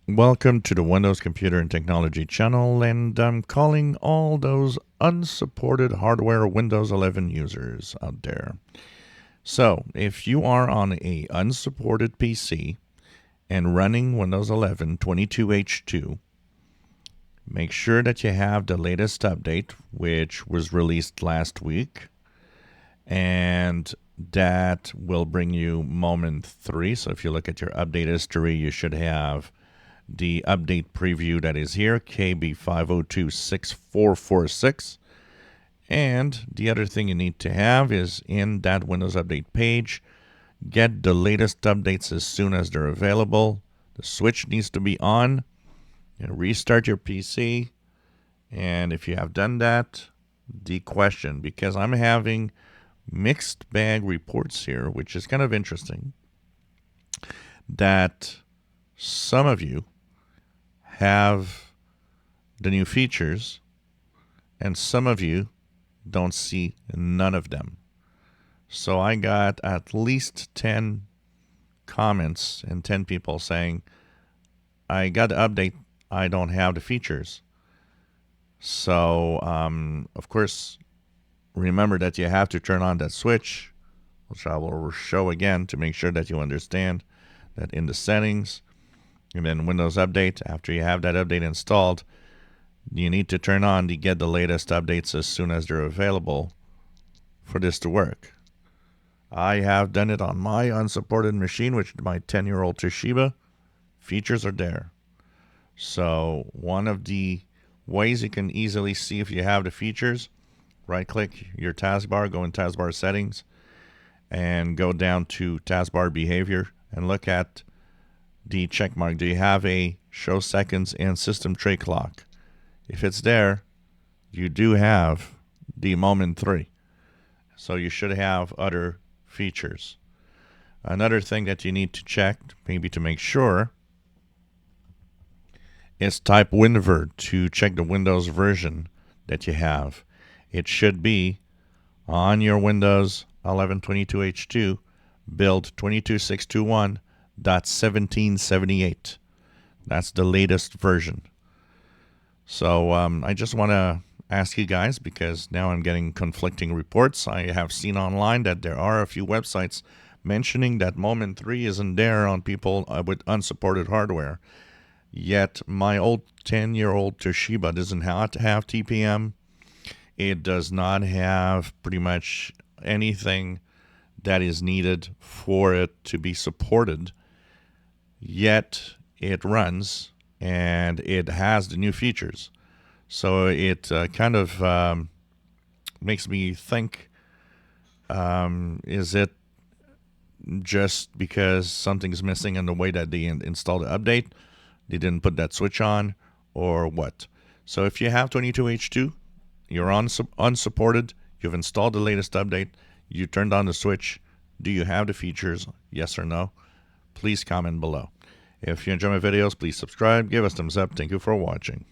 Welcome to the Windows Computer and Technology channel, and I'm calling all those unsupported hardware Windows 11 users out there. So, if you are on a unsupported PC and running Windows 11 22H2, make sure that you have the latest update, which was released last week, and that will bring you Moment 3. So if you look at your update history, you should have the update preview that is here, KB5026446. And the other thing you need to have is in that Windows Update page, get the latest updates as soon as they're available. The switch needs to be on. And restart your PC. And if you have done that, the question, because I'm having mixed bag reports here, which is kind of interesting, that some of you have the new features and some of you don't see none of them. So I got at least 10 comments and 10 people saying, I got the update, I don't have the features. So, of course, remember that you have to turn on that switch, which I will show again to make sure that you understand that in the settings, and then Windows Update, after you have that update installed, you need to turn on to get the latest updates as soon as they're available for this to work. I have done it on my unsupported machine, which is my 10-year-old Toshiba. Features are there. So one of the ways you can easily see if you have the features, right-click your taskbar, go in taskbar settings, and go down to taskbar behavior and look at the check mark. Do you have a show seconds and system tray clock? If it's there, you do have the Moment 3. So you should have other features. Another thing that you need to check, maybe to make sure, is type WinVer to check the Windows version that you have. It should be on your Windows 11 22H2 build 22621.1778. That's the latest version. So I just want to ask you guys, because now I'm getting conflicting reports. I have seen online that there are a few websites mentioning that Moment 3 isn't there on people with unsupported hardware. Yet my old 10-year-old Toshiba doesn't have to have TPM. It does not have pretty much anything that is needed for it to be supported. Yet it runs and it has the new features. So it kind of makes me think, is it just because something's missing in the way that they installed the update? They didn't put that switch on, or what? So if you have 22H2, you're unsupported, you've installed the latest update, you turned on the switch, do you have the features? Yes or no? Please comment below. If you enjoy my videos, please subscribe, give us a thumbs up. Thank you for watching.